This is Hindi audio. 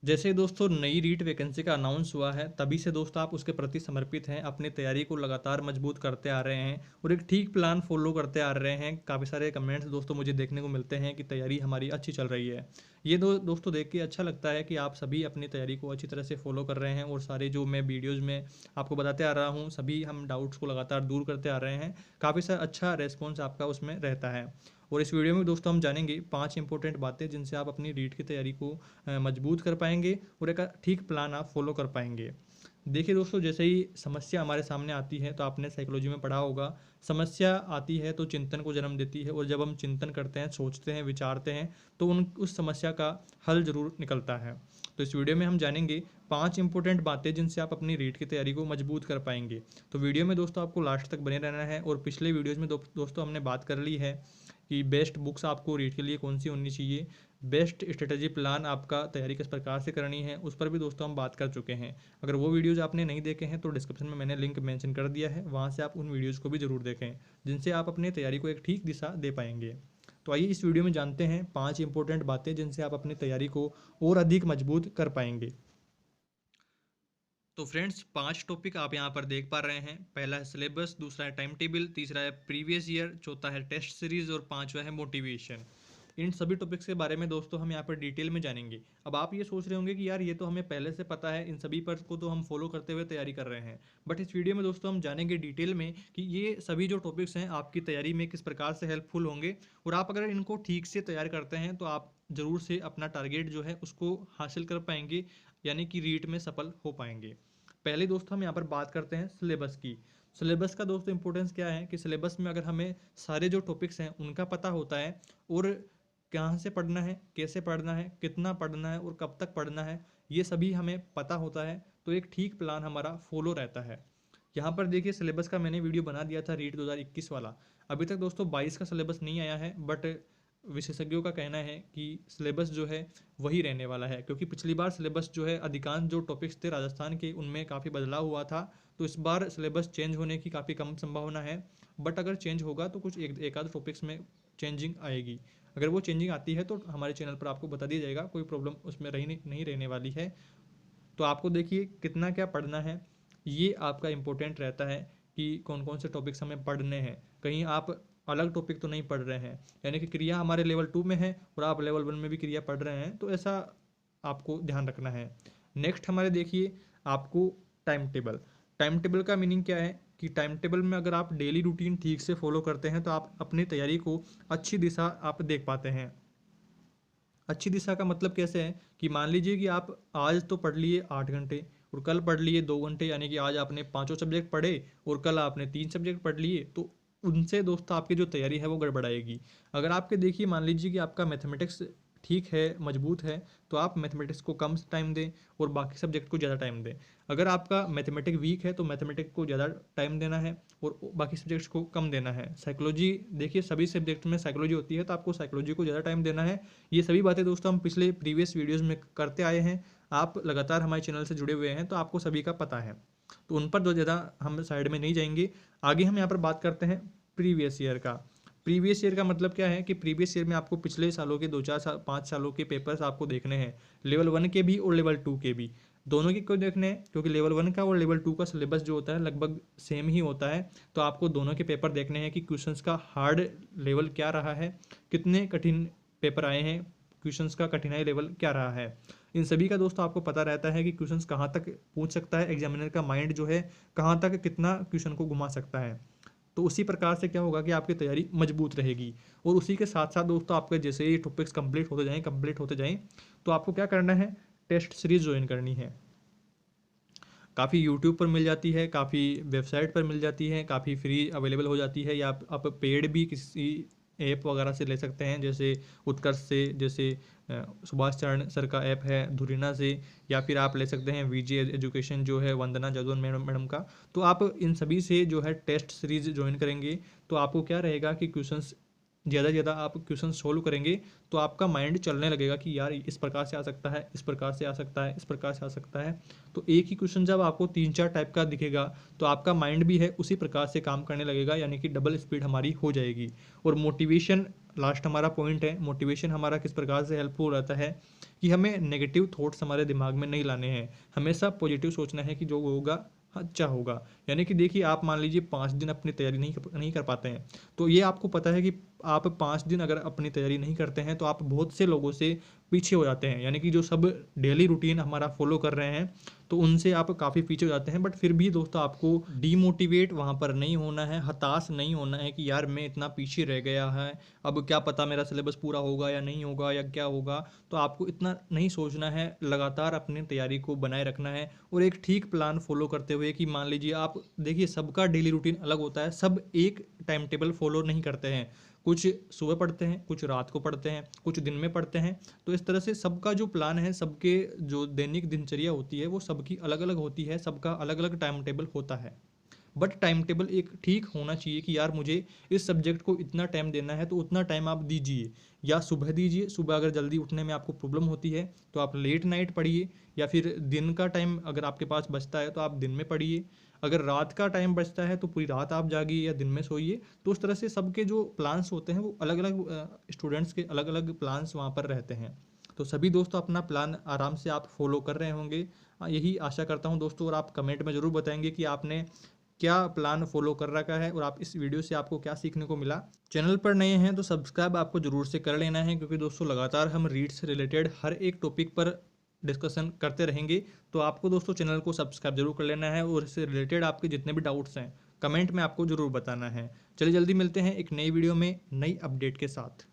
जैसे ही दोस्तों नई रीट वैकेंसी का अनाउंस हुआ है, तभी से दोस्तों आप उसके प्रति समर्पित हैं, अपनी तैयारी को लगातार मजबूत करते आ रहे हैं और एक ठीक प्लान फॉलो करते आ रहे हैं। काफ़ी सारे कमेंट्स दोस्तों मुझे देखने को मिलते हैं कि तैयारी हमारी अच्छी चल रही है। ये दोस्तों देख के अच्छा लगता है कि आप सभी अपनी तैयारी को अच्छी तरह से फॉलो कर रहे हैं और सारे जो मैं वीडियोज़ में आपको बताते आ रहा हूँ, सभी हम डाउट्स को लगातार दूर करते आ रहे हैं। काफ़ी सा अच्छा रेस्पॉन्स आपका उसमें रहता है। और इस वीडियो में दोस्तों हम जानेंगे 5 इंपॉर्टेंट बातें जिनसे आप अपनी रीट की तैयारी को मजबूत कर पाएंगे और एक ठीक प्लान आप फॉलो कर पाएंगे। देखिए दोस्तों, जैसे ही समस्या हमारे सामने आती है तो आपने साइकोलॉजी में पढ़ा होगा, समस्या आती है तो चिंतन को जन्म देती है और जब हम चिंतन करते हैं, सोचते हैं, विचारते हैं तो उस समस्या का हल ज़रूर निकलता है। तो इस वीडियो में हम जानेंगे 5 इंपॉर्टेंट बातें जिनसे आप अपनी रीट की तैयारी को मजबूत कर पाएंगे। तो वीडियो में दोस्तों आपको लास्ट तक बने रहना है। और पिछले वीडियोज़ में दोस्तों हमने बात कर ली है कि बेस्ट बुक्स आपको रीड के लिए कौन सी होनी चाहिए, बेस्ट स्ट्रेटजी प्लान आपका तैयारी किस प्रकार से करनी है, उस पर भी दोस्तों हम बात कर चुके हैं। अगर वो वीडियोज़ आपने नहीं देखे हैं तो डिस्क्रिप्शन में मैंने लिंक मेंशन कर दिया है, वहाँ से आप उन वीडियोज़ को भी ज़रूर देखें, जिनसे आप अपनी तैयारी को एक ठीक दिशा दे पाएंगे। तो आइए इस वीडियो में जानते हैं 5 इंपॉर्टेंट बातें जिनसे आप अपनी तैयारी को और अधिक मजबूत कर पाएंगे। तो फ्रेंड्स, 5 टॉपिक आप यहाँ पर देख पा रहे हैं। पहला है सिलेबस, दूसरा है टाइम टेबल, तीसरा है प्रीवियस ईयर, चौथा है टेस्ट सीरीज और पांचवा है मोटिवेशन। इन सभी टॉपिक्स के बारे में दोस्तों हम यहाँ पर डिटेल में जानेंगे। अब आप ये सोच रहे होंगे कि यार ये तो हमें पहले से पता है, इन सभी पर को तो हम फॉलो करते हुए तैयारी कर रहे हैं। बट इस वीडियो में दोस्तों हम जानेंगे डिटेल में कि ये सभी जो टॉपिक्स हैं आपकी तैयारी में किस प्रकार से हेल्पफुल होंगे। और आप अगर इनको ठीक से तैयार करते हैं तो आप ज़रूर से अपना टारगेट जो है उसको हासिल कर पाएंगे, यानी कि रीट में सफल हो पाएंगे। पहले दोस्तों हम यहाँ पर बात करते हैं सिलेबस की। सिलेबस का दोस्तों इंपॉर्टेंस क्या है कि सिलेबस में अगर हमें सारे जो टॉपिक्स हैं उनका पता होता है और कहाँ से पढ़ना है, कैसे पढ़ना है, कितना पढ़ना है और कब तक पढ़ना है, ये सभी हमें पता होता है, तो एक ठीक प्लान हमारा फॉलो रहता है। यहाँ पर देखिए, सिलेबस का मैंने वीडियो बना दिया था रीट 2021 वाला। अभी तक दोस्तों 22 का सिलेबस नहीं आया है, बट विशेषज्ञों का कहना है कि सिलेबस जो है वही रहने वाला है, क्योंकि पिछली बार सिलेबस जो है अधिकांश जो टॉपिक्स थे राजस्थान के उनमें काफ़ी बदलाव हुआ था। तो इस बार सिलेबस चेंज होने की काफ़ी कम संभावना है। बट अगर चेंज होगा तो कुछ एक आध टॉपिक्स में चेंजिंग आएगी। अगर वो चेंजिंग आती है तो हमारे चैनल पर आपको बता दिया जाएगा, कोई प्रॉब्लम उसमें रही नहीं रहने वाली है। तो आपको देखिए कितना क्या पढ़ना है, ये आपका इम्पोर्टेंट रहता है कि कौन कौन से टॉपिक्स हमें पढ़ने हैं। कहीं आप अलग टॉपिक तो नहीं पढ़ रहे हैं, यानी कि क्रिया हमारे लेवल 2 में है और आप लेवल 1 में भी क्रिया पढ़ रहे हैं, तो ऐसा आपको ध्यान रखना है। नेक्स्ट हमारे देखिए, आपको टाइम टेबल। टाइम टेबल का मीनिंग क्या है कि टाइम टेबल में अगर आप डेली रूटीन ठीक से फॉलो करते हैं तो आप अपनी तैयारी को अच्छी दिशा आप देख पाते हैं। अच्छी दिशा का मतलब कैसे है कि मान लीजिए कि आप आज तो पढ़ लिए 8 घंटे और कल पढ़ लिए 2 घंटे, यानी कि आज आपने पांचों सब्जेक्ट पढ़े और कल आपने 3 सब्जेक्ट पढ़ लिए, तो उनसे दोस्तों आपकी जो तैयारी है वो गड़बड़ाएगी। अगर आपके देखिए, मान लीजिए कि आपका मैथमेटिक्स ठीक है, मजबूत है, तो आप मैथमेटिक्स को कम टाइम दें और बाकी सब्जेक्ट को ज़्यादा टाइम दें। अगर आपका मैथमेटिक्स वीक है तो मैथमेटिक्स को ज़्यादा टाइम देना है और बाकी सब्जेक्ट्स को कम देना है। साइकोलॉजी देखिए, सभी सब्जेक्ट में साइकोलॉजी होती है तो आपको साइकोलॉजी को ज़्यादा टाइम देना है। ये सभी बातें दोस्तों हम पिछले प्रीवियस वीडियोज़ में करते आए हैं। आप लगातार हमारे चैनल से जुड़े हुए हैं तो आपको सभी का पता है, तो उन पर जो ज़्यादा हम साइड में नहीं जाएंगे। आगे हम यहाँ पर बात करते हैं प्रीवियस ईयर का। प्रीवियस ईयर का मतलब क्या है कि प्रीवियस ईयर में आपको पिछले सालों के 2 4 5 सालों के पेपर्स आपको देखने हैं, लेवल 1 के भी और लेवल 2 के भी। दोनों के क्यों देखने हैं? क्योंकि लेवल 1 का और लेवल 2 का सिलेबस जो होता है लगभग सेम ही होता है। तो आपको दोनों के पेपर देखने हैं कि क्वेश्चंस का हार्ड लेवल क्या रहा है, कितने कठिन पेपर आए हैं, क्वेश्चंस का कठिनाई लेवल क्या रहा है। इन सभी का दोस्तों आपको पता रहता है कि क्वेश्चंस कहाँ तक पूछ सकता है, एग्जामिनर का माइंड जो है कहाँ तक कितना क्वेश्चन को घुमा सकता है। तो उसी प्रकार से क्या होगा कि आपकी तैयारी मजबूत रहेगी। और उसी के साथ साथ दोस्तों आपके जैसे ही टॉपिक्स कंप्लीट होते जाएं तो आपको क्या करना है, टेस्ट सीरीज ज्वाइन करनी है। काफ़ी यूट्यूब पर मिल जाती है, काफ़ी वेबसाइट पर मिल जाती है, काफ़ी फ्री अवेलेबल हो जाती है, या आप पेड भी किसी ऐप वगैरह से ले सकते हैं, जैसे उत्कर्ष से, जैसे सुभाष चरण सर का ऐप है धुरीना से, या फिर आप ले सकते हैं वीजे एजुकेशन जो है वंदना जादवन मैडम का। तो आप इन सभी से जो है टेस्ट सीरीज ज्वाइन करेंगे तो आपको क्या रहेगा कि क्वेश्चंस ज़्यादा से ज़्यादा आप क्वेश्चन सोल्व करेंगे तो आपका माइंड चलने लगेगा कि यार इस प्रकार से आ सकता है, इस प्रकार से आ सकता है, इस प्रकार से आ सकता है। तो एक ही क्वेश्चन जब आपको 3 4 टाइप का दिखेगा तो आपका माइंड भी है उसी प्रकार से काम करने लगेगा, यानी कि डबल स्पीड हमारी हो जाएगी। और मोटिवेशन लास्ट हमारा पॉइंट है, मोटिवेशन हमारा किस प्रकार से हेल्पफुल रहता है कि हमें नेगेटिव थॉट्स हमारे दिमाग में नहीं लाने हैं, हमेशा पॉजिटिव सोचना है कि जो होगा अच्छा होगा। यानी कि देखिए, आप मान लीजिए 5 दिन अपनी तैयारी नहीं कर पाते हैं, तो ये आपको पता है कि आप 5 दिन अगर अपनी तैयारी नहीं करते हैं तो आप बहुत से लोगों से पीछे हो जाते हैं। यानी कि जो सब डेली रूटीन हमारा फॉलो कर रहे हैं तो उनसे आप काफ़ी पीछे हो जाते हैं। बट फिर भी दोस्तों, आपको डीमोटिवेट वहाँ पर नहीं होना है, हताश नहीं होना है कि यार मैं इतना पीछे रह गया है, अब क्या पता मेरा सिलेबस पूरा होगा या नहीं होगा या क्या होगा। तो आपको इतना नहीं सोचना है, लगातार अपनी तैयारी को बनाए रखना है और एक ठीक प्लान फॉलो करते हुए कि मान लीजिए आप देखिए, सबका डेली रूटीन अलग होता है, सब एक टाइम टेबल फॉलो नहीं करते हैं। कुछ सुबह पढ़ते हैं, कुछ रात को पढ़ते हैं, कुछ दिन में पढ़ते हैं। तो इस तरह से सबका जो प्लान है, सबके जो दैनिक दिनचर्या होती है वो सबकी अलग अलग होती है, सबका अलग अलग टाइम टेबल होता है। बट टाइम टेबल एक ठीक होना चाहिए कि यार मुझे इस सब्जेक्ट को इतना टाइम देना है तो उतना टाइम आप दीजिए, या सुबह दीजिए। सुबह अगर जल्दी उठने में आपको प्रॉब्लम होती है तो आप लेट नाइट पढ़िए, या फिर दिन का टाइम अगर आपके पास बचता है तो आप दिन में पढ़िए। अगर रात का टाइम बचता है तो पूरी रात आप जागिए या दिन में सोइए। तो उस तरह से सबके जो प्लान्स होते हैं वो अलग अलग, स्टूडेंट्स के अलग अलग प्लान्स वहाँ पर रहते हैं। तो सभी दोस्तों अपना प्लान आराम से आप फॉलो कर रहे होंगे, यही आशा करता हूँ दोस्तों। और आप कमेंट में ज़रूर बताएंगे कि आपने क्या प्लान फॉलो कर रखा है और आप इस वीडियो से आपको क्या सीखने को मिला। चैनल पर नए हैं तो सब्सक्राइब आपको ज़रूर से कर लेना है, क्योंकि दोस्तों लगातार हम रीड से रिलेटेड हर एक टॉपिक पर डिस्कशन करते रहेंगे। तो आपको दोस्तों चैनल को सब्सक्राइब जरूर कर लेना है और इससे रिलेटेड आपके जितने भी डाउट्स हैं कमेंट में आपको ज़रूर बताना है। चलिए जल्दी मिलते हैं एक नई वीडियो में नई अपडेट के साथ।